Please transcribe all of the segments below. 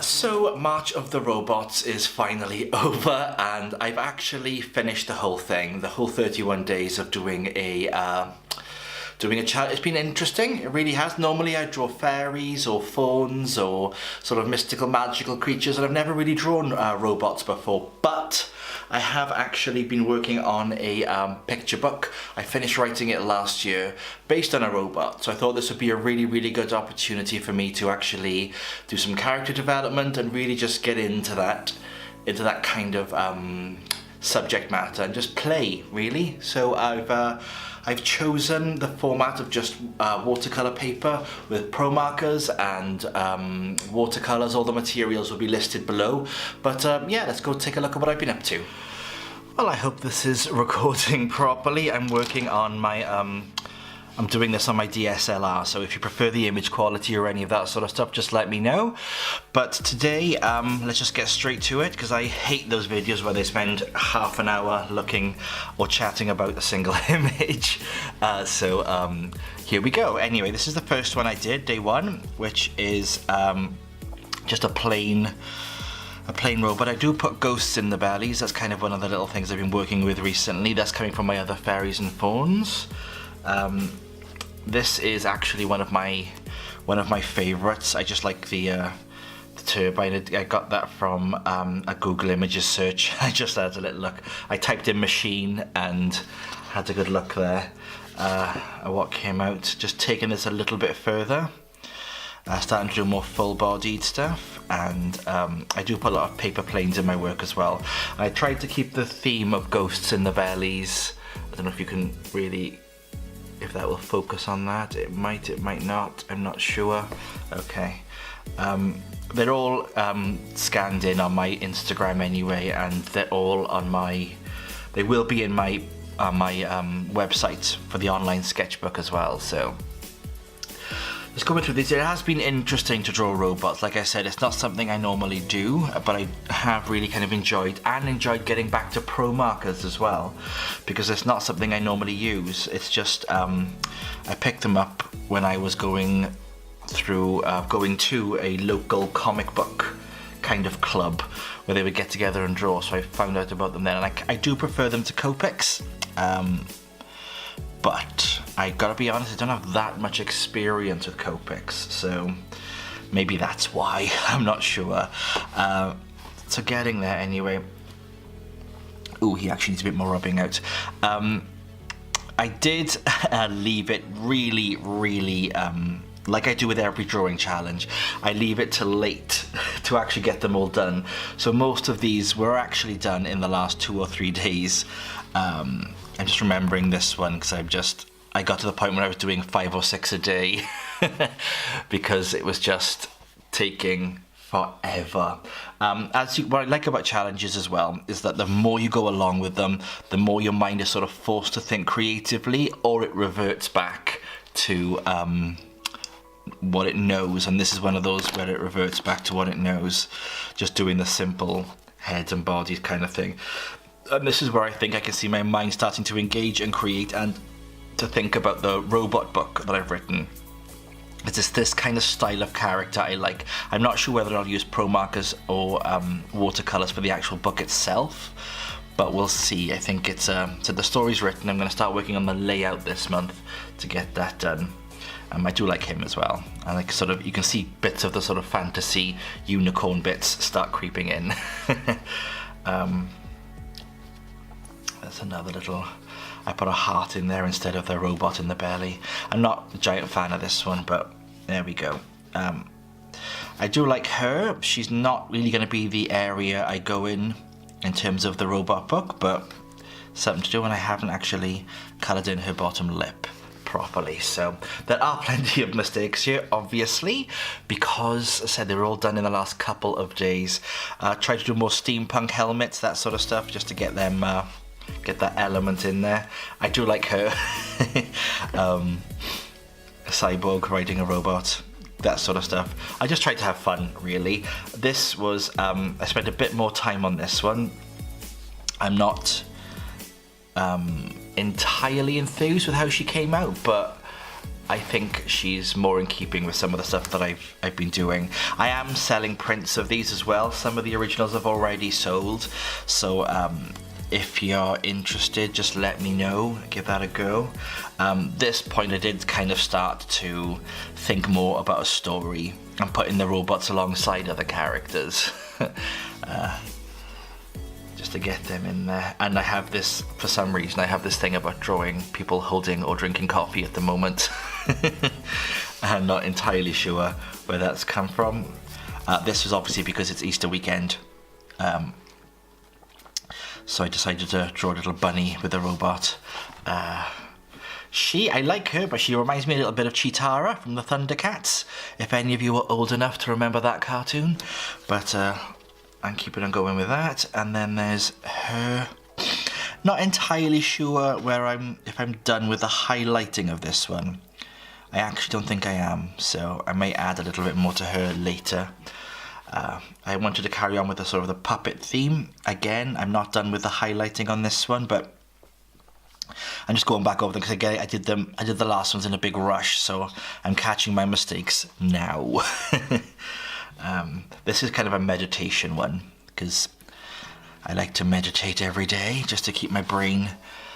So March of the Robots is finally over, and I've actually finished the whole thing, the whole 31 days of doing a challenge. It's been interesting, it really has. Normally I draw fairies or fauns or sort of mystical magical creatures, and I've never really drawn robots before, but I have actually been working on a picture book. I finished writing it last year based on a robot, so I thought this would be a really good opportunity for me to actually do some character development and really just get into that kind of subject matter and just play, really. So I've chosen the format of just watercolour paper with Promarkers and watercolours. All the materials will be listed below. But yeah, let's go take a look at what I've been up to. Well, I hope this is recording properly. I'm working on my, I'm doing this on my DSLR, so if you prefer the image quality or any of that sort of stuff, just let me know. But today, let's just get straight to it, because I hate those videos where they spend half an hour looking or chatting about a single image. So here we go. Anyway, this is the first one I did, day one, which is just a plain robot. I do put ghosts in the bellies. That's kind of one of the little things I've been working with recently. That's coming from my other fairies and fauns. This is actually one of my favorites. I just like the turbine. I got that from a Google Images search. I just had a little look. I typed in machine and had a good look there at what came out. Just taking this a little bit further. Starting to do more full-bodied stuff, and I do put a lot of paper planes in my work as well. I tried to keep the theme of ghosts in the bellies. I don't know if you can really, if that will focus on that. It might not, I'm not sure. Okay. They're all scanned in on my Instagram anyway, and they're all on they will be in my website for the online sketchbook as well, so. Just going through this, it has been interesting to draw robots. Like I said, it's not something I normally do, but I have really kind of enjoyed getting back to Promarkers as well, because it's not something I normally use. It's just, I picked them up when I was going to a local comic book kind of club where they would get together and draw, so I found out about them then, and I do prefer them to Copics. But I gotta be honest, I don't have that much experience with Copics, so maybe that's why, I'm not sure. So getting there anyway. Ooh, he actually needs a bit more rubbing out. I did leave it really, like I do with every drawing challenge, I leave it till late to actually get them all done. So most of these were actually done in the last 2 or 3 days. I'm just remembering this one because I got to the point where I was doing 5 or 6 a day because it was just taking forever. What I like about challenges as well is that the more you go along with them, the more your mind is sort of forced to think creatively, or it reverts back to what it knows, and this is one of those where it reverts back to what it knows, just doing the simple heads and bodies kind of thing. And this is where I think I can see my mind starting to engage and create and to think about the robot book that I've written. It's this kind of style of character I like. I'm not sure whether I'll use Promarkers or watercolours for the actual book itself, but we'll see. I think it's so the story's written. I'm going to start working on the layout this month to get that done. I do like him as well. I like sort of, you can see bits of the sort of fantasy unicorn bits start creeping in. That's another little, I put a heart in there instead of the robot in the belly. I'm not a giant fan of this one, but there we go. I do like her. She's not really going to be the area I go in terms of the robot book, but something to do, and I haven't actually coloured in her bottom lip properly. So there are plenty of mistakes here, obviously, because I said they were all done in the last couple of days. Try to do more steampunk helmets, that sort of stuff, just to get them get that element in there. I do like her. A cyborg riding a robot, that sort of stuff. I just tried to have fun, really. This was, I spent a bit more time on this one. I'm not entirely enthused with how she came out, but I think she's more in keeping with some of the stuff that I've been doing. I am selling prints of these as well. Some of the originals have already sold, so if you're interested, just let me know, give that a go. This point I did kind of start to think more about a story and putting the robots alongside other characters. Just to get them in there. And I have this, for some reason, I have this thing about drawing people holding or drinking coffee at the moment. I'm not entirely sure where that's come from. This was obviously because it's Easter weekend. So I decided to draw a little bunny with a robot. I like her, but she reminds me a little bit of Cheetara from the Thundercats, if any of you are old enough to remember that cartoon. But I'm keeping on going with that. And then there's her. Not entirely sure if I'm done with the highlighting of this one. I actually don't think I am, so I may add a little bit more to her later. I wanted to carry on with the sort of the puppet theme. Again, I'm not done with the highlighting on this one, but I'm just going back over them because again, I did the last ones in a big rush, so I'm catching my mistakes now. This is kind of a meditation one because I like to meditate every day just to keep my brain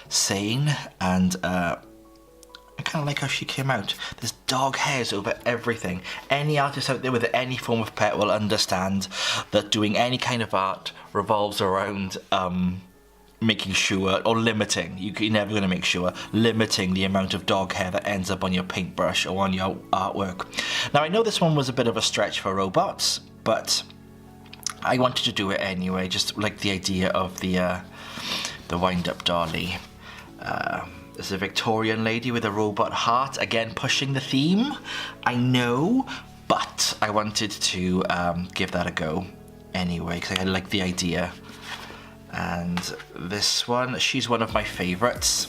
sane, and I kind of like how she came out. There's dog hairs over everything. Any artist out there with any form of pet will understand that doing any kind of art revolves around making sure, or limiting, you're never going to make sure, limiting the amount of dog hair that ends up on your paintbrush or on your artwork. Now I know this one was a bit of a stretch for robots, but I wanted to do it anyway, just like the idea of the wind-up dolly. There's a Victorian lady with a robot heart, again pushing the theme, I know, but I wanted to give that a go anyway, because I like the idea. And this one, she's one of my favourites.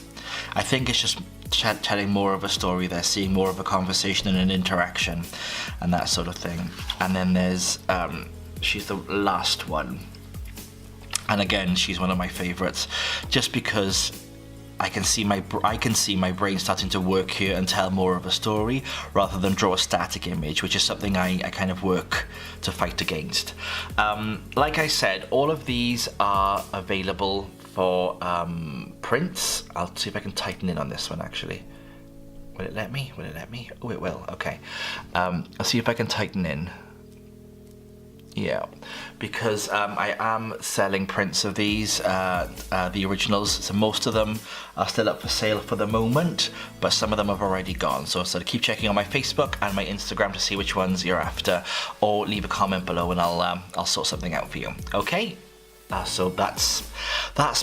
I think it's just telling more of a story there, seeing more of a conversation and an interaction, and that sort of thing. And then there's, she's the last one. And again, she's one of my favourites, just because I can see my brain starting to work here and tell more of a story rather than draw a static image, which is something I kind of work to fight against. Like I said, all of these are available for prints. I'll see if I can tighten in on this one actually. Will it let me? Will it let me? Oh, it will. Okay. I'll see if I can tighten in. Yeah, because I am selling prints of these, the originals, so most of them are still up for sale for the moment, but some of them have already gone. So keep checking on my Facebook and my Instagram to see which ones you're after, or leave a comment below and I'll sort something out for you. Okay? So that's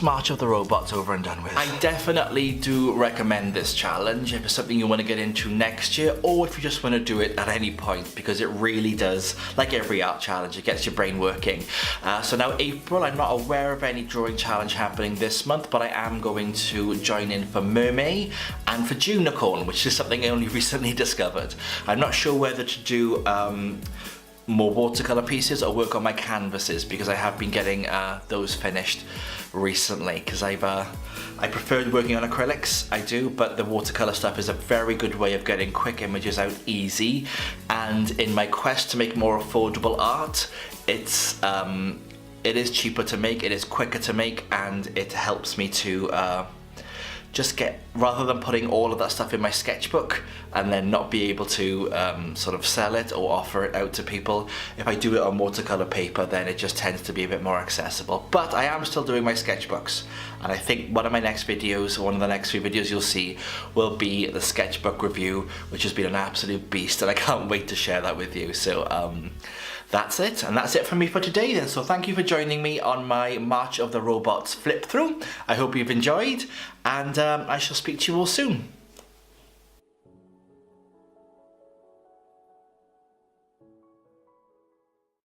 March of the Robots over and done with. I definitely do recommend this challenge if it's something you want to get into next year, or if you just want to do it at any point, because it really does, like every art challenge, it gets your brain working. So now April, I'm not aware of any drawing challenge happening this month, but I am going to join in for Mermaid and for Unicorn, which is something I only recently discovered. I'm not sure whether to do more watercolor pieces or work on my canvases, because I have been getting those finished recently, because I preferred working on acrylics, I do, but the watercolor stuff is a very good way of getting quick images out easy, and in my quest to make more affordable art, it is cheaper to make, it is quicker to make, and it helps me to just get, rather than putting all of that stuff in my sketchbook and then not be able to sort of sell it or offer it out to people, if I do it on watercolor paper, then it just tends to be a bit more accessible. But I am still doing my sketchbooks, and I think one of the next few videos you'll see will be the sketchbook review, which has been an absolute beast, and I can't wait to share that with you. So that's it, and that's it from me for today then. So thank you for joining me on my March of the Robots flip through. I hope you've enjoyed, and I shall speak to you all soon.